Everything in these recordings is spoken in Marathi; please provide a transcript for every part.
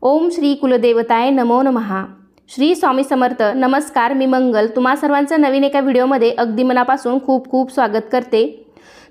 ओम श्री कुलदेवताय नमो नमः। श्री स्वामी समर्थ। नमस्कार, मी मंगल तुम्हा सर्वांचं नवीन एका व्हिडिओमध्ये अगदी मनापासून खूप खूप स्वागत करते।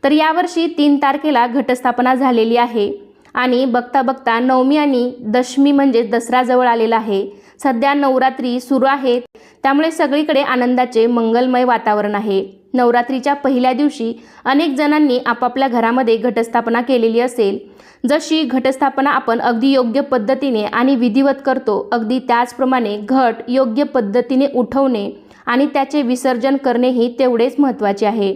तर यावर्षी 3 तारखेला घटस्थापना झालेली आहे आणि बघता बघता नवमी आणि दशमी म्हणजे दसरा जवळ आलेला आहे। सध्या नवरात्री सुरू आहे, त्यामुळे सगळीकडे आनंदाचे मंगलमय वातावरण आहे। नवरात्रीच्या पहिल्या दिवशी अनेक जणांनी आपापल्या घरामध्ये घटस्थापना केलेली असेल। जशी घटस्थापना आपण अगदी योग्य पद्धतीने आणि विधिवत करतो, अगदी त्याचप्रमाणे घट योग्य पद्धतीने उठवणे आणि त्याचे विसर्जन करणे ही तेवढेच महत्त्वाचे आहे।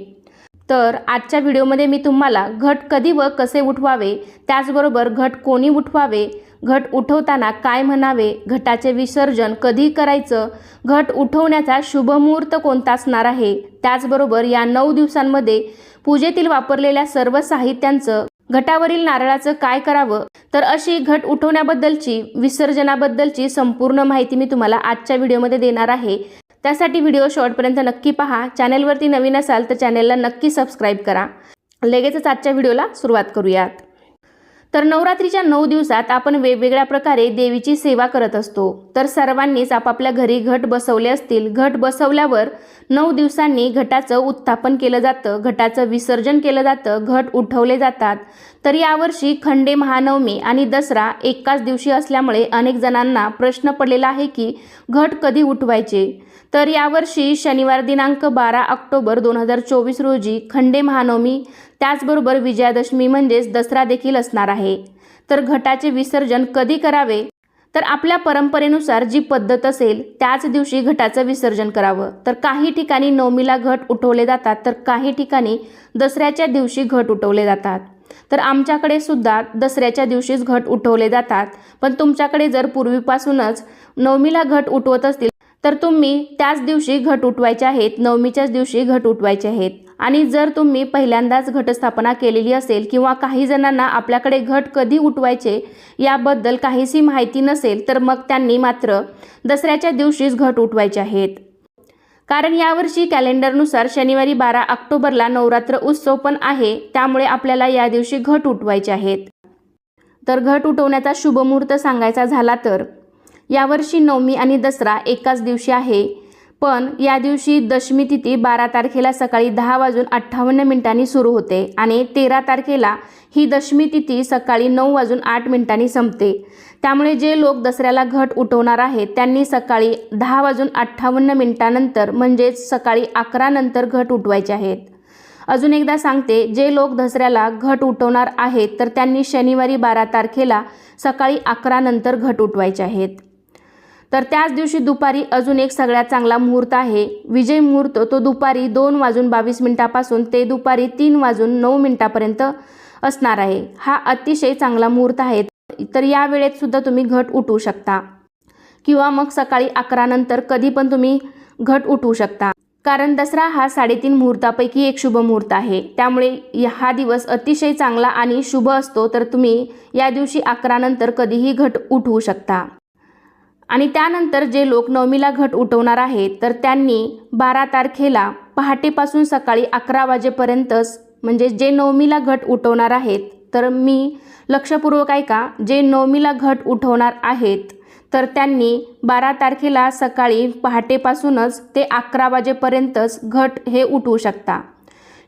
तर आजच्या व्हिडिओमध्ये मी तुम्हाला घट कधी व कसे उठवावे, त्याचबरोबर घट कोणी उठवावे, घट उठवताना काय म्हणावे, घटाचे विसर्जन कधी करायचं, घट उठवण्याचा शुभ मुहूर्त कोणता असणार आहे, त्याचबरोबर या 9 दिवसांमध्ये पूजेतील वापरलेल्या सर्व साहित्यांचं, घटावरील नारळाचं काय करावं, तर अशी घट उठवण्याबद्दलची, विसर्जनाबद्दलची संपूर्ण माहिती मी तुम्हाला आजच्या व्हिडिओमध्ये देणार आहे। त्यासाठी व्हिडिओ शेवटपर्यंत नक्की पहा। चॅनलवरती नवीन असाल तर चॅनलला नक्की सबस्क्राइब करा। लगेचच आजच्या व्हिडिओला सुरुवात करूयात। तर नवरात्रीच्या 9 दिवसात आपण वेगवेगळ्या प्रकारे देवीची सेवा करत असतो। तर सर्वांनीच आपापल्या घरी घट बसवले असतील। घट बसवल्यावर 9 दिवसांनी घटाचं उत्थापन केलं जातं, घटाचं विसर्जन केलं जातं, घट उठवले जातात। तर यावर्षी खंडे महानवमी आणि दसरा एकाच दिवशी असल्यामुळे अनेक जणांना प्रश्न पडलेला आहे की घट कधी उठवायचे। तर यावर्षी शनिवार दिनांक 12 ऑक्टोबर 2024 रोजी खंडे महानवमी, त्याचबरोबर विजयादशमी म्हणजेच दसरा देखील असणार आहे। तर घटाचे विसर्जन कधी करावे, तर आपल्या परंपरेनुसार जी पद्धत असेल त्याच दिवशी घटाचं विसर्जन करावं। तर काही ठिकाणी नवमीला घट उठवले जातात, तर काही ठिकाणी दसऱ्याच्या दिवशी घट उठवले जातात। तर आमच्याकडे सुद्धा दसऱ्याच्या दिवशीच घट उठवले जातात। पण तुमच्याकडे जर पूर्वीपासूनच नवमीला घट उठवत असतील तर तुम्ही त्याच दिवशी घट उठवायचे आहेत, नवमीच्याच दिवशी घट उठवायचे आहेत। आणि जर तुम्ही पहिल्यांदाच घटस्थापना केलेली असेल किंवा काही जणांना आपल्याकडे घट कधी उठवायचे याबद्दल काहीशी माहिती नसेल, तर मग त्यांनी मात्र दसऱ्याच्या दिवशीच घट उठवायचे आहेत। कारण यावर्षी कॅलेंडरनुसार शनिवारी 12 ऑक्टोबरला नवरात्र उत्सव पण आहे, त्यामुळे आपल्याला या दिवशी घट उठवायचे आहेत। तर घट उठवण्याचा शुभ मुहूर्त सांगायचा झाला तर यावर्षी नवमी आणि दसरा एकाच दिवशी आहे, पण या दिवशी दशमी तिथी 12 तारखेला सकाळी 10:58 सुरू होते आणि 13 तारखेला ही दशमी तिथी सकाळी 9:08 संपते। त्यामुळे जे लोक दसऱ्याला घट उठवणार आहेत त्यांनी सकाळी 10:58 नंतर म्हणजेच सकाळी 11 नंतर घट उठवायचे आहेत। अजून एकदा सांगते, जे लोक दसऱ्याला घट उठवणार आहेत तर त्यांनी शनिवारी 12 तारखेला सकाळी 11 नंतर घट उठवायचे आहेत। तर त्याच दिवशी दुपारी अजून एक सगळ्यात चांगला मुहूर्त आहे, विजय मुहूर्त। तो दुपारी 2:22 पासून ते दुपारी 3:09 पर्यंत असणार आहे। हा अतिशय चांगला मुहूर्त आहे। तर या वेळेत सुद्धा तुम्ही घट उठवू शकता किंवा मग सकाळी 11 नंतर कधी पण तुम्ही घट उठवू शकता। कारण दसरा हा 3.5 मुहूर्तापैकी एक शुभ मुहूर्त आहे, त्यामुळे हा दिवस अतिशय चांगला आणि शुभ असतो। तर तुम्ही या दिवशी 11 नंतर कधीही घट उठवू शकता। आणि त्यानंतर जे लोक नवमीला घट उठवणार आहेत तर त्यांनी 12 तारखेला पहाटेपासून सकाळी 11 वाजेपर्यंतच, म्हणजे जे नवमीला घट उठवणार आहेत, तर मी लक्षपूर्वक ऐका, जे नवमीला घट उठवणार आहेत तर त्यांनी 12 तारखेला सकाळी पहाटेपासूनच ते 11 वाजेपर्यंतच घट हे उठवू शकता।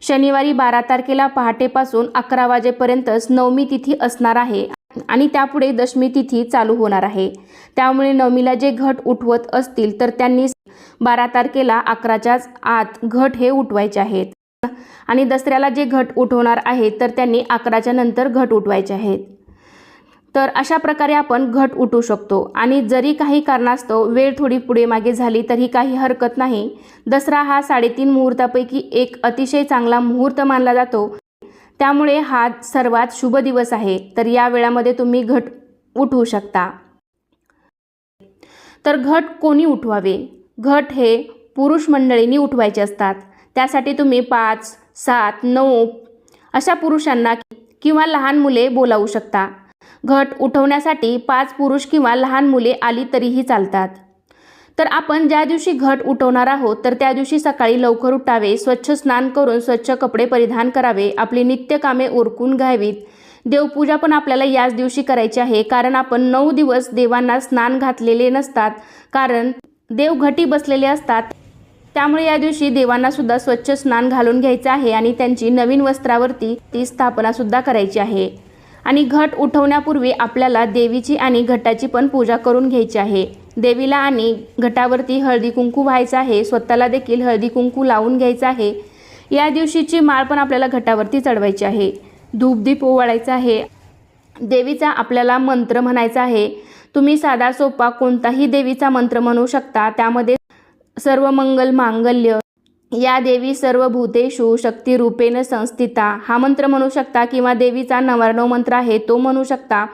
शनिवारी 12 तारखेला पहाटेपासून 11 वाजेपर्यंतच नवमी तिथी असणार आहे आणि त्यापुढे दशमी तिथी चालू होणार आहे। त्यामुळे नवमीला जे घट उठवत असतील तर त्यांनी 12 तारखेला 11च्याच आत घट हे उठवायचे आहेत आणि दसऱ्याला जे घट उठवणार आहेत तर त्यांनी 11च्या नंतर घट उठवायचे आहेत। तर अशा प्रकारे आपण घट उठवू शकतो। आणि जरी काही कारणास्तव वेळ थोडी पुढे मागे झाली तरी काही हरकत नाही। दसरा हा 3.5 मुहूर्तापैकी एक अतिशय चांगला मुहूर्त मानला जातो, त्यामुळे हा सर्वात शुभ दिवस आहे। तर या वेळामध्ये तुम्ही घट उठवू शकता। तर घट कोणी उठवावे, घट हे पुरुष मंडळींनी उठवायचे असतात। त्यासाठी तुम्ही 5, 7, 9 अशा पुरुषांना किंवा लहान मुले बोलावू शकता। घट उठवण्यासाठी 5 पुरुष किंवा लहान मुले आली तरीही चालतात। तर आपण ज्या दिवशी घट उठवणार आहोत तर त्या दिवशी सकाळी लवकर उठावे, स्वच्छ स्नान करून स्वच्छ कपडे परिधान करावे, आपली नित्य कामे उरकून घ्यावीत, देवपूजा पण आपल्याला याच दिवशी करायची आहे, कारण आपण 9 दिवस देवांना स्नान घातलेले नसतात, कारण देव घटी बसलेले असतात. त्यामुळे या दिवशी देवांना सुद्धा स्वच्छ स्नान घालून घ्यायचं आहे आणि त्यांची नवीन वस्त्रावरती ती स्थापना सुद्धा करायची आहे. आणि घट उठवण्यापूर्वी आपल्याला देवीची आणि घटाची पण पूजा करून घ्यायची आहे. देवीला आणि घटावरती हळदी कुंकू व्हायचं आहे, स्वतःला देखील हळदी कुंकू लावून घ्यायचं आहे. या दिवशीची माळ पण आपल्याला घटावरती चढवायची आहे. धूपदीप ओवाळायचा आहे. देवीचा आपल्याला मंत्र म्हणायचा आहे. तुम्ही साधा सोपा कोणताही देवीचा मंत्र म्हणू शकता. त्यामध्ये सर्व मंगल मांगल्य या देवी सर्व भूतेषु शक्ती रूपेण संस्थिता हा मंत्र म्हणू शकता, किंवा देवीचा 99 मंत्र आहे तो म्हणू शकता.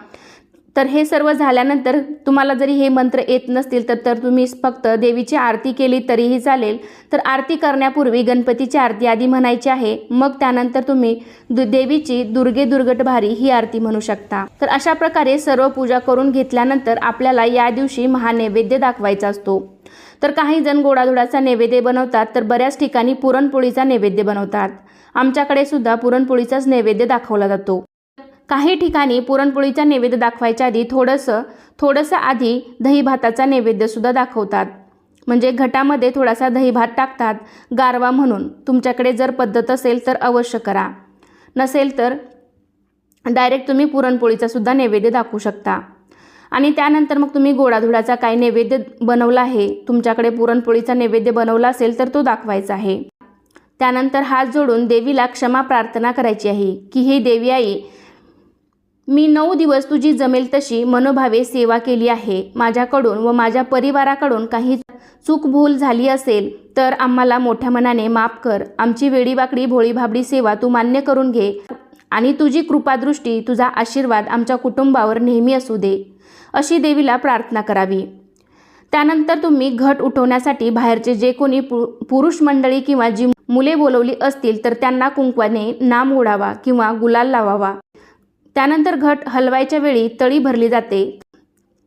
तर हे सर्व झाल्यानंतर तुम्हाला जरी हे मंत्र येत नसतील तर तुम्ही फक्त देवीची आरती केली तरीही चालेल. तर आरती करण्यापूर्वी गणपतीची आरती आधी म्हणायची आहे, मग त्यानंतर तुम्ही देवीची दुर्गे दुर्गट भारी ही आरती म्हणू शकता. तर अशा प्रकारे सर्व पूजा करून घेतल्यानंतर आपल्याला या दिवशी महानैवेद्य दाखवायचा असतो. तर काही जण गोडाधोडाचा नैवेद्य बनवतात, तर बऱ्याच ठिकाणी पुरणपोळीचा नैवेद्य बनवतात. आमच्याकडे सुद्धा पुरणपोळीचाच नैवेद्य दाखवला जातो. काही ठिकाणी पुरणपोळीचा नैवेद्य दाखवायच्या आधी थोडंसं आधी दही भाताचा नैवेद्य सुद्धा दाखवतात. म्हणजे घटामध्ये थोडासा दही भात टाकतात गारवा म्हणून. तुमच्याकडे जर पद्धत असेल तर अवश्य करा, नसेल तर डायरेक्ट तुम्ही पुरणपोळीचा सुद्धा नैवेद्य दाखवू शकता. आणि त्यानंतर मग तुम्ही गोडाधोडाचा काय नैवेद्य बनवला आहे, तुमच्याकडे पुरणपोळीचा नैवेद्य बनवला असेल तर तो दाखवायचा आहे. त्यानंतर हात जोडून देवीला क्षमा प्रार्थना करायची आहे की हे देवी आई, मी 9 दिवस तुझी जमेल तशी मनोभावे सेवा केली आहे. माझ्याकडून व माझ्या परिवाराकडून काही चूकभूल झाली असेल तर आम्हाला मोठ्या मनाने माफ कर. आमची वेडीवाकडी भोळीभाबडी सेवा तू मान्य करून घे आणि तुझी कृपादृष्टी तुझा आशीर्वाद आमच्या कुटुंबावर नेहमी असू दे, अशी देवीला प्रार्थना करावी. त्यानंतर तुम्ही घट उठवण्यासाठी बाहेरचे जे कोणी पुरुष मंडळी किंवा जी मुले बोलवली असतील तर त्यांना कुंकवाने नाम ओढावा किंवा गुलाल लावावा. त्यानंतर घट हलवायच्या वेळी तळी भरली जाते.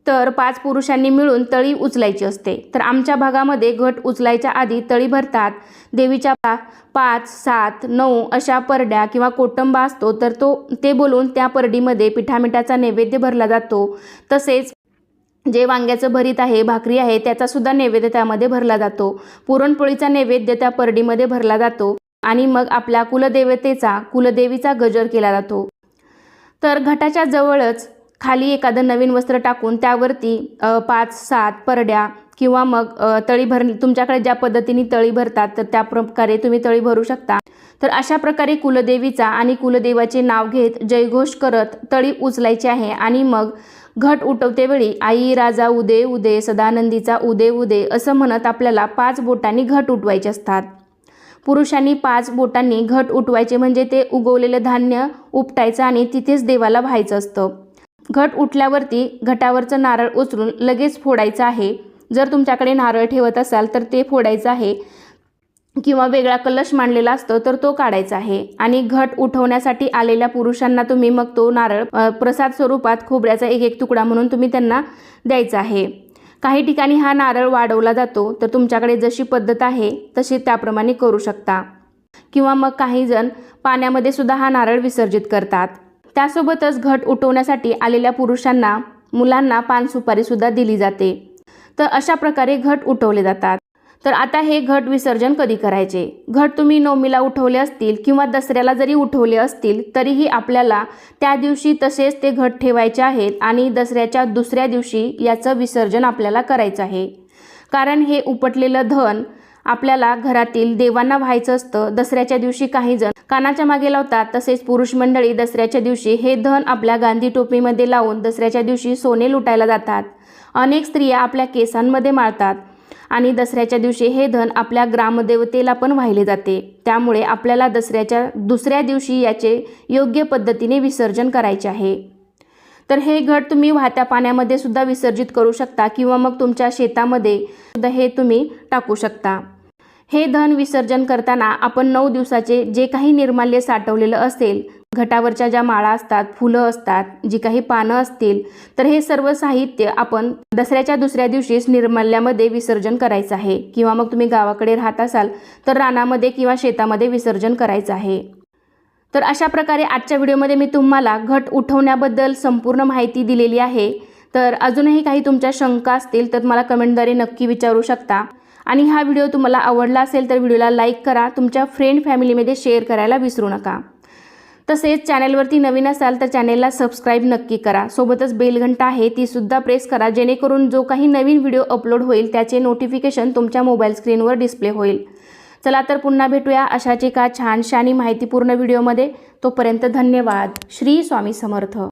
तर 5 पुरुषांनी मिळून तळी उचलायची असते. तर आमच्या भागामध्ये घट उचलायच्या आधी तळी भरतात. देवीच्या 5, 7, 9 अशा परड्या किंवा कोटंबा असतो, तर ते बोलून त्या परडीमध्ये पिठामिठाचा नैवेद्य भरला जातो. तसेच जे वांग्याचं भरीत आहे, भाकरी आहे, त्याचा सुद्धा नैवेद्य त्यामध्ये भरला जातो. पुरणपोळीचा नैवेद्य त्या परडीमध्ये भरला जातो आणि मग आपल्या कुलदेवीचा गजर केला जातो. तर घटाच्या जवळच खाली एखादं नवीन वस्त्र टाकून त्यावरती 5, 7 परड्या किंवा मग तळी भरणी, तुमच्याकडे ज्या पद्धतीने तळी भरतात तर त्या प्रकारे तुम्ही तळी भरू शकता. तर अशा प्रकारे कुलदेवीचा आणि कुलदेवाचे नाव घेत जयघोष करत तळी उचलायची आहे. आणि मग घट उठवतेवेळी आई राजा उदे उदे सदानंदीचा उदे उदे असं म्हणत आपल्याला 5 बोटांनी घट उठवायचे असतात. पुरुषांनी 5 बोटांनी घट उठवायचे, म्हणजे ते उगवलेलं धान्य उपटायचं आणि तिथेच देवाला व्हायचं असतं. घट उठल्यावरती घटावरचं नारळ उचलून लगेच फोडायचं आहे. जर तुमच्याकडे नारळ ठेवत असाल तर ते फोडायचं आहे, किंवा वेगळा कलश मांडलेला असतो तर तो काढायचा आहे. आणि घट उठवण्यासाठी आलेल्या पुरुषांना तुम्ही मग तो नारळ प्रसाद स्वरूपात खोबऱ्याचा एक तुकडा म्हणून तुम्ही त्यांना द्यायचा आहे. काही ठिकाणी हा नारळ वाढवला जातो, तर तुमच्याकडे जशी पद्धत आहे तशी त्याप्रमाणे करू शकता. किंवा मग काही जण पाण्यामध्ये सुद्धा हा नारळ विसर्जित करतात. त्यासोबतच घट उठवण्यासाठी आलेल्या पुरुषांना, मुलांना पान सुपारी सुद्धा दिली जाते. तर अशा प्रकारे घट उठवले जातात. तर आता हे घट विसर्जन कधी करायचे? घट तुम्ही नवमीला उठवले असतील किंवा दसऱ्याला जरी उठवले असतील तरीही आपल्याला त्या दिवशी तसेच ते घट ठेवायचे आहेत आणि दसऱ्याच्या दुसऱ्या दिवशी याचं विसर्जन आपल्याला करायचं आहे. कारण हे उपटलेलं धन आपल्याला घरातील देवांना व्हायचं असतं. दसऱ्याच्या दिवशी काही जण कानाच्या मागे लावतात, तसेच पुरुष मंडळी दसऱ्याच्या दिवशी हे धन आपल्या गांधी टोपीमध्ये लावून दसऱ्याच्या दिवशी सोने लुटायला जातात. अनेक स्त्रिया आपल्या केसांमध्ये माळतात आणि दसऱ्याच्या दिवशी हे धन आपल्या ग्रामदेवतेला पण वाहिले जाते. त्यामुळे आपल्याला दसऱ्याच्या दुसऱ्या दिवशी याचे योग्य पद्धतीने विसर्जन करायचे आहे. तर हे घट तुम्ही वाहत्या पाण्यामध्ये सुद्धा विसर्जित करू शकता किंवा मग तुमच्या शेतामध्ये सुद्धा हे तुम्ही टाकू शकता. हे धन विसर्जन करताना आपण 9 दिवसाचे जे काही निर्माल्य साठवलेलं असेल, घटावरच्या ज्या माळा असतात, फुलं असतात, जी काही पानं असतील, तर हे सर्व साहित्य आपण दसऱ्याच्या दुसऱ्या दिवशीच निर्माल्यामध्ये विसर्जन करायचं आहे. किंवा मग तुम्ही गावाकडे राहत असाल तर रानामध्ये किंवा शेतामध्ये विसर्जन करायचं आहे. तर अशा प्रकारे आजच्या व्हिडिओमध्ये मी तुम्हाला घट उठवण्याबद्दल संपूर्ण माहिती दिलेली आहे। तर अजूनही काही तुमच्या शंका असतील तर मला कमेंटद्वारे नक्की विचारू शकता। आणि हा व्हिडिओ तुम्हाला आवडला असेल तर व्हिडिओला लाईक करा, तुमच्या फ्रेंड फॅमिलीमध्ये शेअर करायला विसरू नका। तसेच चॅनलवरती नवीन असाल तर चॅनेलला सबस्क्राईब नक्की करा। सोबतच बेल घंटा आहे ती सुद्धा प्रेस करा, जेणेकरून जो काही नवीन व्हिडिओ अपलोड होईल त्याचे नोटिफिकेशन तुमच्या मोबाईल स्क्रीनवर डिस्प्ले होईल। चला तर पुन्हा भेटूया अशाच एका छानशा आणि माहितीपूर्ण व्हिडिओमध्ये। तोपर्यंत धन्यवाद। श्री स्वामी समर्थ।